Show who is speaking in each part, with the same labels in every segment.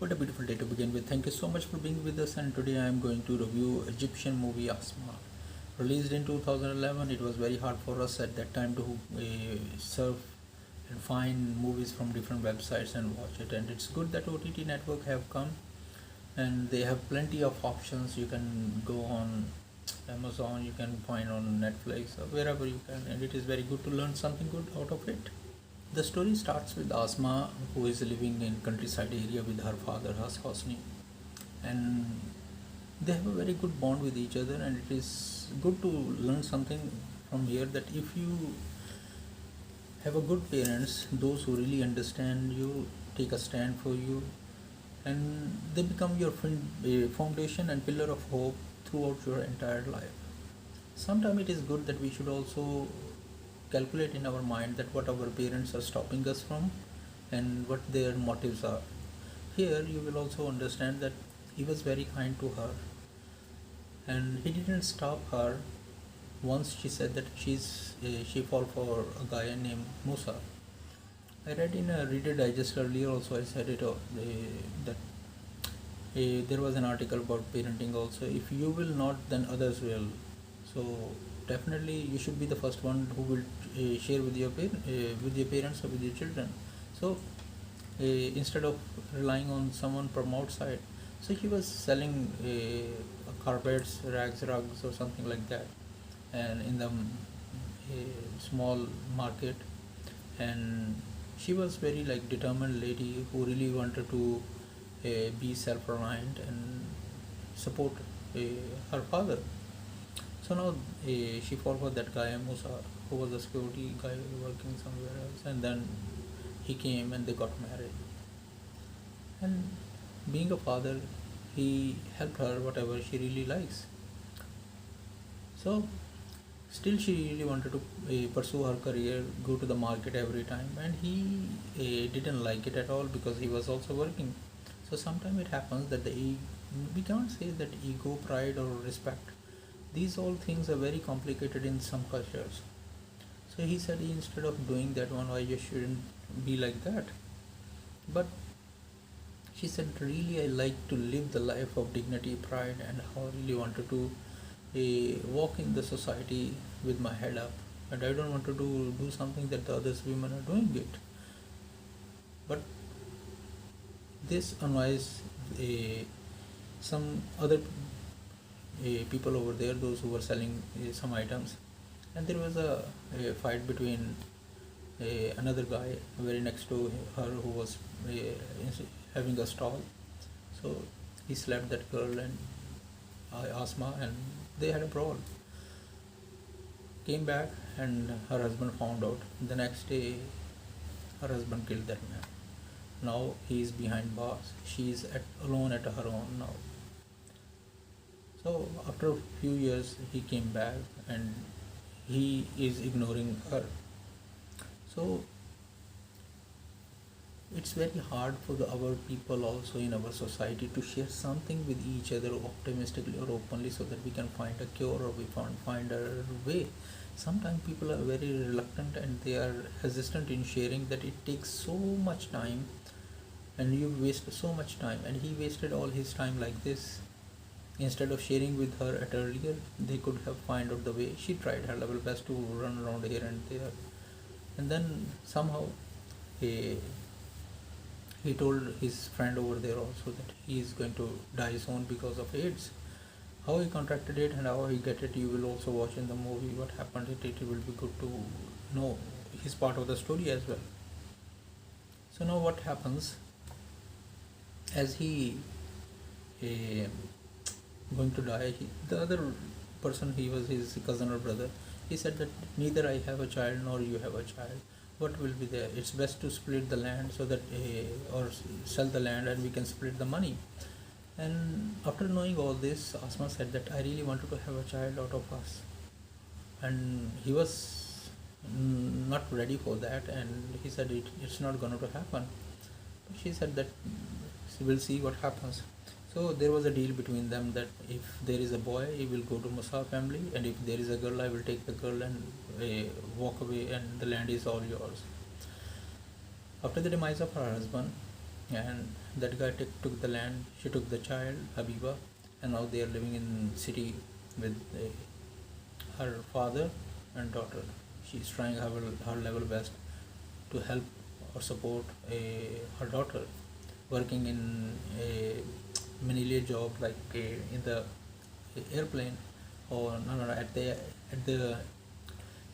Speaker 1: What a beautiful day to begin with. Thank you so much for being with us. And today I am going to review Egyptian movie Asmaa. Released in 2011, it was very hard for us at that time to surf and find movies from different websites and watch it. And it's good that OTT network have come and they have plenty of options. You can go on Amazon, you can find on Netflix or wherever you can, and it is very good to learn something good out of it. The story starts with Asma, who is living in countryside area with her father Hosni, and they have a very good bond with each other. And it is good to learn something from here, that if you have a good parents, those who really understand you, take a stand for you, and they become your foundation and pillar of hope throughout your entire life. Sometimes it is good that we should also calculate in our mind that what our parents are stopping us from and what their motives are. Here you will also understand that he was very kind to her, and he didn't stop her. Once she said that she fall for a guy named Musa. I read in a Reader Digest earlier also, I said it that there was an article about parenting also. If you will not, then others will. So definitely you should be the first one who will share with with your parents or with your children. So instead of relying on someone from outside, so he was selling carpets, rugs or something like that, and in the small market. And she was very like determined lady who really wanted to be self-reliant and support her father. So now she fought for that guy Musa, who was a security guy working somewhere else, and then he came and they got married. And being a father, he helped her whatever she really likes. So still she really wanted to pursue her career, go to the market every time, and he didn't like it at all because he was also working. So sometimes it happens that we can't say that ego, pride or respect, these all things are very complicated in some cultures. So he said, instead of doing that one, why you shouldn't be like that. But she said, really I like to live the life of dignity, pride, and how I really wanted to walk in the society with my head up, and I don't want to do something that the others women are doing it. But this annoys some other people over there, those who were selling some items, and there was a fight between another guy very next to her who was having a stall. So he slapped that girl and Asma, and they had a brawl. Came back and her husband found out. The next day her husband killed that man. Now he is behind bars. She is alone at her own now. So after a few years he came back and he is ignoring her. So it's very hard for our people also in our society to share something with each other optimistically or openly, so that we can find a cure or we can find a way. Sometimes people are very reluctant and they are hesitant in sharing, that it takes so much time and you waste so much time, and he wasted all his time like this. Instead of sharing with her at earlier, they could have find out the way. She tried her level best to run around here and there, and then somehow he told his friend over there also that he is going to die soon because of AIDS. How he contracted it and how he get it, you will also watch in the movie what happened. It will be good to know his part of the story as well. So now what happens, as he going to die, the other person, he was his cousin or brother, he said that neither I have a child nor you have a child. What will be there? It's best to split the land, so that or sell the land and we can split the money. And after knowing all this, Asma said that I really wanted to have a child out of us, and he was not ready for that, and he said it's not going to happen. But she said that we'll see what happens. So there was a deal between them that if there is a boy, he will go to Musa family, and if there is a girl, I will take the girl and walk away, and the land is all yours. After the demise of her husband, and that guy took the land. She took the child Habiba, and now they are living in city with her father and daughter. She's trying her level best to help or support her daughter working in a menial job, like in the airplane, or no, at the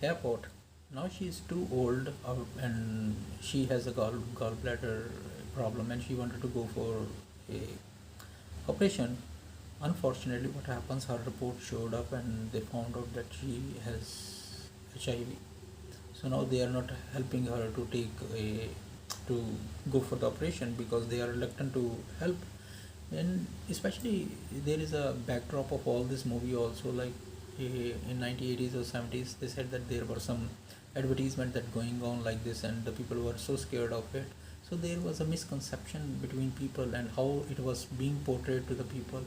Speaker 1: airport. Now she is too old, and she has a gallbladder problem, and she wanted to go for a operation. Unfortunately, what happens? Her report showed up, and they found out that she has HIV. So now they are not helping her to to go for the operation because they are reluctant to help. And especially there is a backdrop of all this movie also, like in 1980s or 70s they said that there were some advertisement that going on like this, and the people were so scared of it. So there was a misconception between people and how it was being portrayed to the people.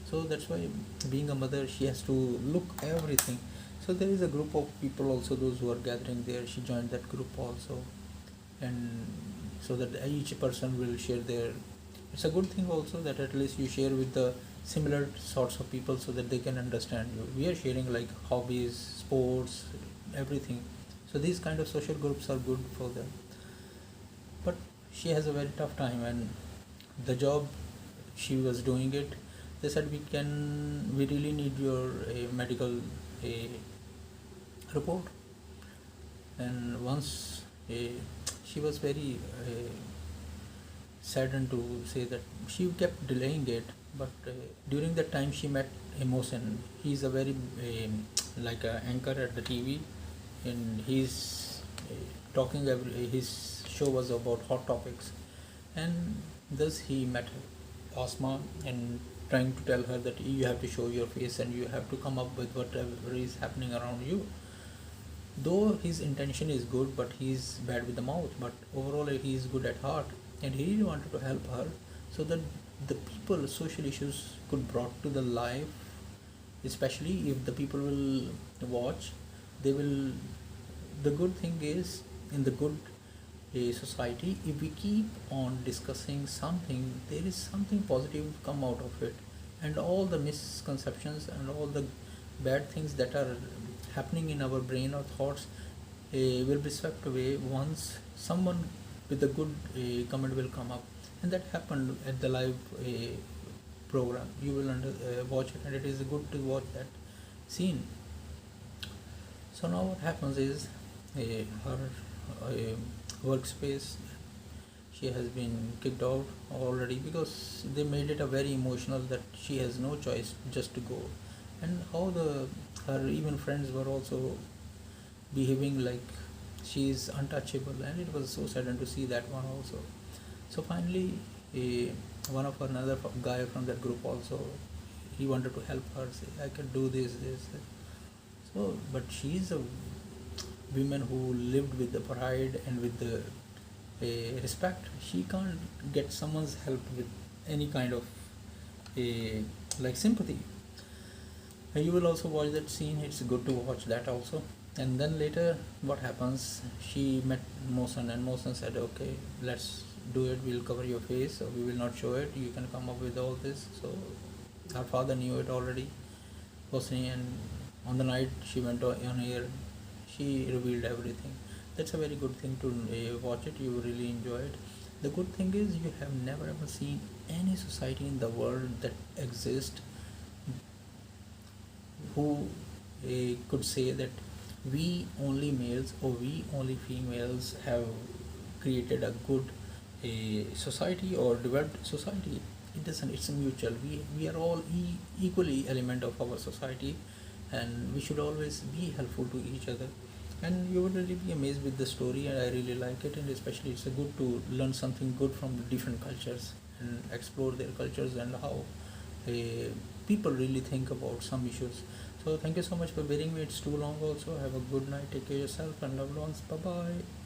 Speaker 1: So that's why, being a mother, she has to look everything. So there is a group of people also, those who are gathering there. She joined that group also, and so that each person will share their. It's a good thing also that at least you share with the similar sorts of people so that they can understand you. We are sharing like hobbies, sports, everything. So these kind of social groups are good for them. But she has a very tough time, and the job she was doing it, they said we really need your medical report. And once she was very saddened to say that she kept delaying it, but during that time she met Emotion. He's a very like a anchor at the TV, and he's talking his show was about hot topics, and thus he met Asma and trying to tell her that you have to show your face and you have to come up with whatever is happening around you. Though his intention is good, but he's bad with the mouth, but overall he is good at heart, and he really wanted to help her so that the people social issues could brought to the life, especially if the people will watch. They will. The good thing is, in the good society, if we keep on discussing something, there is something positive come out of it, and all the misconceptions and all the bad things that are happening in our brain or thoughts will be swept away once someone with a good comment will come up. And that happened at the live program. You will watch it, and it is good to watch that scene. So now what happens is her workspace, she has been kicked out already because they made it a very emotional that she has no choice just to go. And how her even friends were also behaving like she is untouchable, and it was so saddened to see that one also. So finally one of another guy from that group also, he wanted to help her, say I can do this. So but she is a woman who lived with the pride and with the respect. She can't get someone's help with any kind of like sympathy. And you will also watch that scene. It's good to watch that also. And then later what happens, she met Mosan, and Mosan said, okay, let's do it, we'll cover your face, so we will not show it, you can come up with all this. So her father knew it already, Hosni, and on the night she went on air, she revealed everything. That's a very good thing to watch it. You really enjoy it. The good thing is, you have never ever seen any society in the world that exists who could say that we only males or we only females have created a good society or developed society. It doesn't. It's mutual. We are all equally element of our society, and we should always be helpful to each other. And you would really be amazed with the story, and I really like it. And especially it's a good to learn something good from different cultures and explore their cultures and how people really think about some issues. So thank you so much for bearing me. It's too long also. Have a good night. Take care of yourself and loved ones. Bye bye.